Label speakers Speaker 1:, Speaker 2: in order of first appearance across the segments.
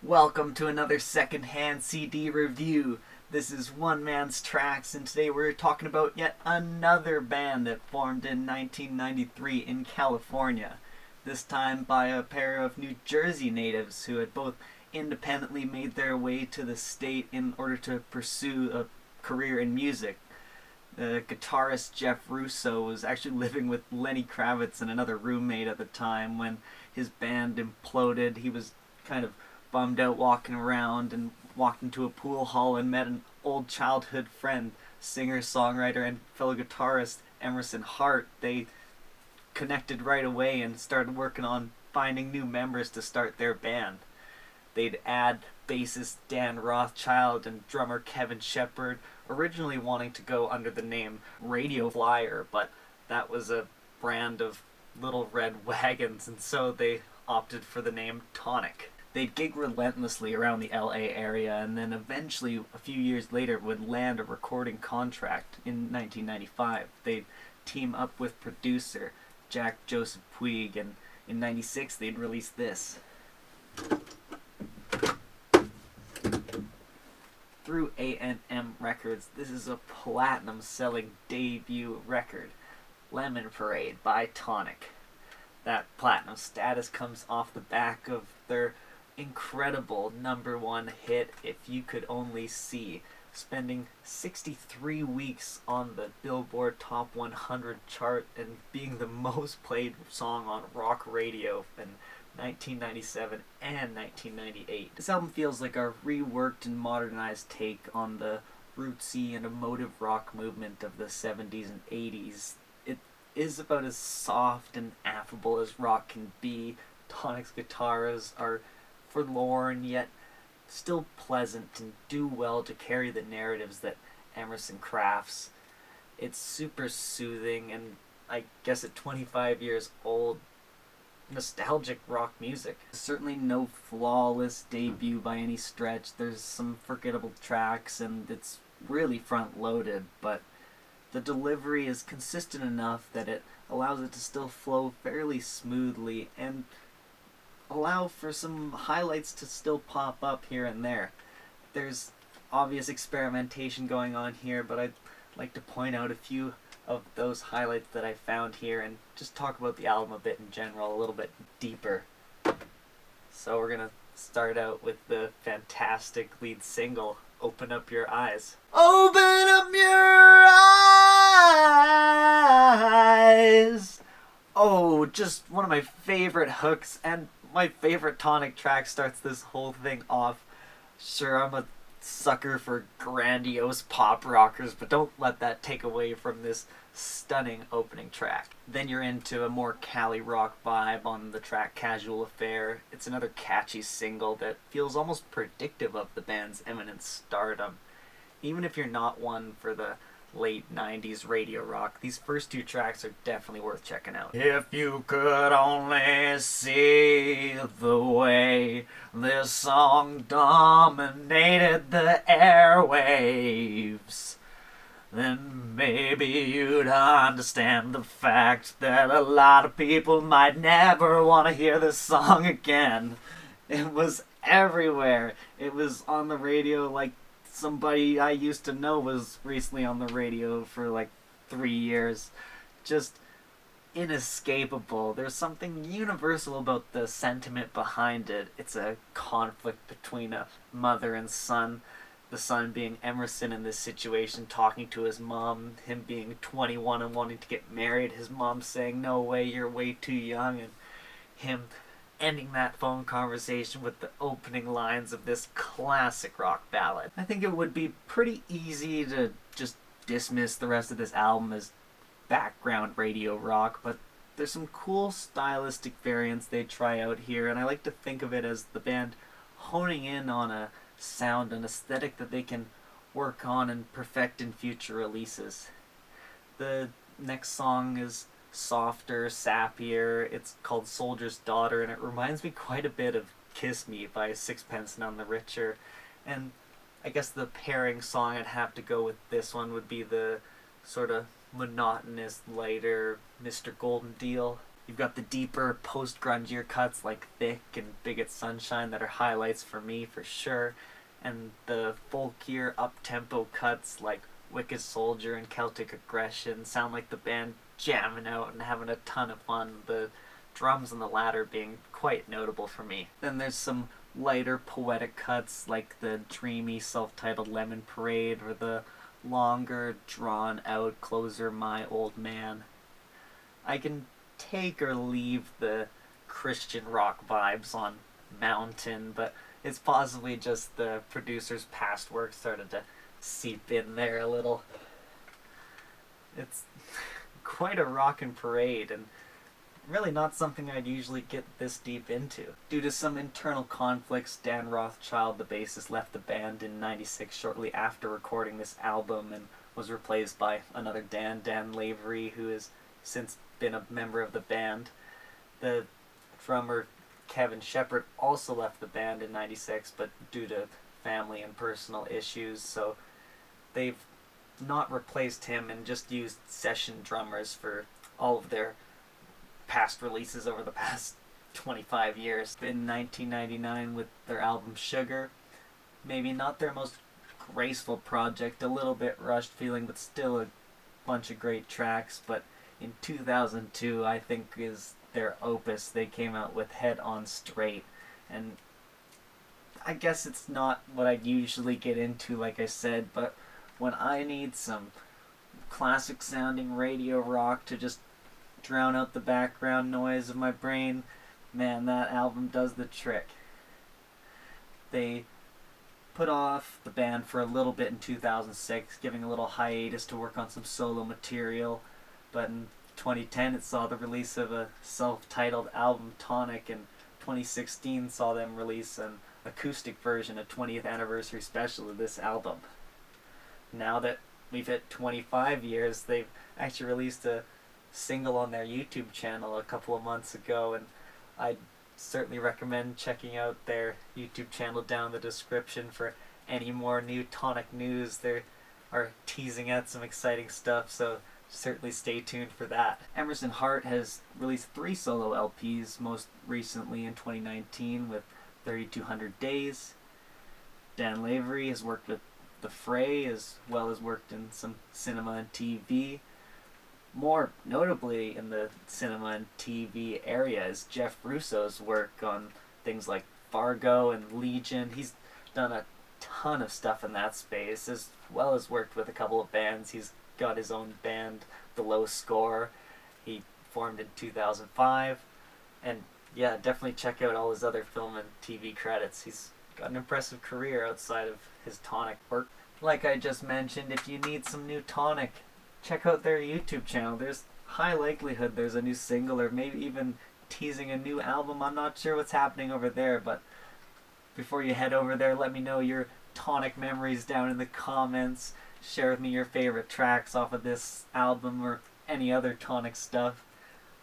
Speaker 1: Welcome to another secondhand CD review. This is One Man's Tracks, and today we're talking about yet another band that formed in 1993 in California. This time by a pair of New Jersey natives who had both independently made their way to the state in order to pursue a career in music. The guitarist Jeff Russo was actually living with Lenny Kravitz and another roommate at the time when his band imploded. He was kind of bummed out walking around and walked into a pool hall and met an old childhood friend, singer, songwriter, and fellow guitarist Emerson Hart. They connected right away and started working on finding new members to start their band. They'd add bassist Dan Rothschild and drummer Kevin Shepard, originally wanting to go under the name Radio Flyer, but that was a brand of little red wagons, and so they opted for the name Tonic. They'd gig relentlessly around the LA area, and then eventually, a few years later, would land a recording contract in 1995. They'd team up with producer Jack Joseph Puig, and in 96 they'd release this. Through A&M Records, this is a platinum-selling debut record, Lemon Parade by Tonic. That platinum status comes off the back of their incredible #1 hit, If You Could Only See, spending 63 weeks on the Billboard Top 100 chart and being the most played song on rock radio in 1997 and 1998. This album feels like a reworked and modernized take on the rootsy and emotive rock movement of the 70s and 80s. It is about as soft and affable as rock can be. Tonic's guitars are forlorn yet still pleasant and do well to carry the narratives that Emerson crafts. It's super soothing and, I guess at 25 years old, nostalgic rock music. Certainly no flawless debut by any stretch. There's some forgettable tracks and it's really front loaded, but the delivery is consistent enough that it allows it to still flow fairly smoothly and allow for some highlights to still pop up here and there. There's obvious experimentation going on here, but I'd like to point out a few of those highlights that I found here and just talk about the album a bit in general, a little bit deeper. So we're gonna start out with the fantastic lead single, Open Up Your Eyes. Open up your eyes! Oh, just one of my favorite hooks, and my favorite Tonic track starts this whole thing off. Sure, I'm a sucker for grandiose pop rockers, but don't let that take away from this stunning opening track. Then you're into a more Cali rock vibe on the track Casual Affair. It's another catchy single that feels almost predictive of the band's imminent stardom. Even if you're not one for the late 90s radio rock, these first two tracks are definitely worth checking out. If you could only see the way this song dominated the airwaves, then maybe you'd understand the fact that a lot of people might never want to hear this song again. It was everywhere. It was on the radio like somebody I used to know was recently on the radio for like 3 years. Just inescapable. There's something universal about the sentiment behind it. It's a conflict between a mother and son. The son being Emerson in this situation, talking to his mom, him being 21 and wanting to get married, his mom saying, "No way, you're way too young," and him ending that phone conversation with the opening lines of this classic rock ballad. I think it would be pretty easy to just dismiss the rest of this album as background radio rock, but there's some cool stylistic variants they try out here, and I like to think of it as the band honing in on a sound and aesthetic that they can work on and perfect in future releases. The next song is softer, sappier. It's called Soldier's Daughter, and it reminds me quite a bit of Kiss Me by Sixpence None the Richer. And I guess the pairing song I'd have to go with this one would be the sort of monotonous, lighter Mr. Golden Deal. You've got the deeper post-grungier cuts like Thick and Bigot Sunshine that are highlights for me for sure, and the folkier up-tempo cuts like Wicked Soldier and Celtic Aggression sound like the band jamming out and having a ton of fun, the drums on the latter being quite notable for me. Then there's some lighter poetic cuts like the dreamy self-titled Lemon Parade or the longer drawn out closer My Old Man. I can take or leave the Christian rock vibes on Mountain, but it's possibly just the producer's past work started to seep in there a little. It's quite a rockin' parade, and really not something I'd usually get this deep into. Due to some internal conflicts, Dan Rothschild, the bassist, left the band in '96 shortly after recording this album and was replaced by another Dan Lavery, who has since been a member of the band. The drummer Kevin Shepard also left the band in '96, but due to family and personal issues, so they've not replaced him and just used session drummers for all of their past releases over the past 25 years. In 1999 with their album Sugar, maybe not their most graceful project, a little bit rushed feeling, but still a bunch of great tracks. But in 2002, I think is their opus. They came out with Head On Straight, and I guess it's not what I'd usually get into, like I said, but when I need some classic sounding radio rock to just drown out the background noise of my brain, man, that album does the trick. They put off the band for a little bit in 2006, giving a little hiatus to work on some solo material, but in 2010 it saw the release of a self-titled album, Tonic, and 2016 saw them release an acoustic version, a 20th anniversary special of this album. Now that we've hit 25 years, they've actually released a single on their YouTube channel a couple of months ago, and I'd certainly recommend checking out their YouTube channel down in the description for any more new Tonic news. They are teasing out some exciting stuff, so certainly stay tuned for that. Emerson Hart has released 3 solo LPs, most recently in 2019 with 3200 Days. Dan Lavery has worked with The Fray as well as worked in some cinema and TV. More notably in the cinema and TV area is Jeff Russo's work on things like Fargo and Legion. He's done a ton of stuff in that space, as well as worked with a couple of bands. He's got his own band, The Low Score. He formed in 2005. And yeah, definitely check out all his other film and TV credits. He's got an impressive career outside of his Tonic work. Like I just mentioned, if you need some new Tonic, check out their YouTube channel. There's high likelihood there's a new single or maybe even teasing a new album. I'm not sure what's happening over there, but before you head over there, let me know your Tonic memories down in the comments. Share with me your favorite tracks off of this album or any other Tonic stuff.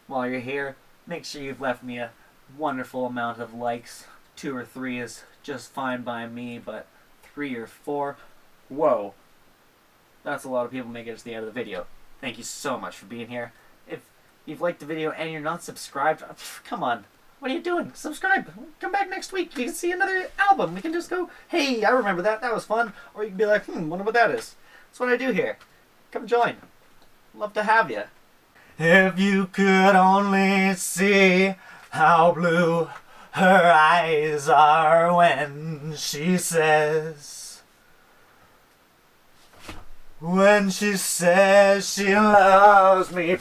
Speaker 1: While you're here, make sure you've left me a wonderful amount of likes. 2 or 3 is just fine by me, but 3 or 4, whoa. That's a lot of people making it to the end of the video. Thank you so much for being here. If you've liked the video and you're not subscribed, come on. What are you doing? Subscribe. Come back next week. You can see another album. We can just go, hey, I remember that. That was fun. Or you can be like, wonder what that is. That's what I do here. Come join. Love to have you. If you could only see how blue her eyes are when she says... When she says she loves me.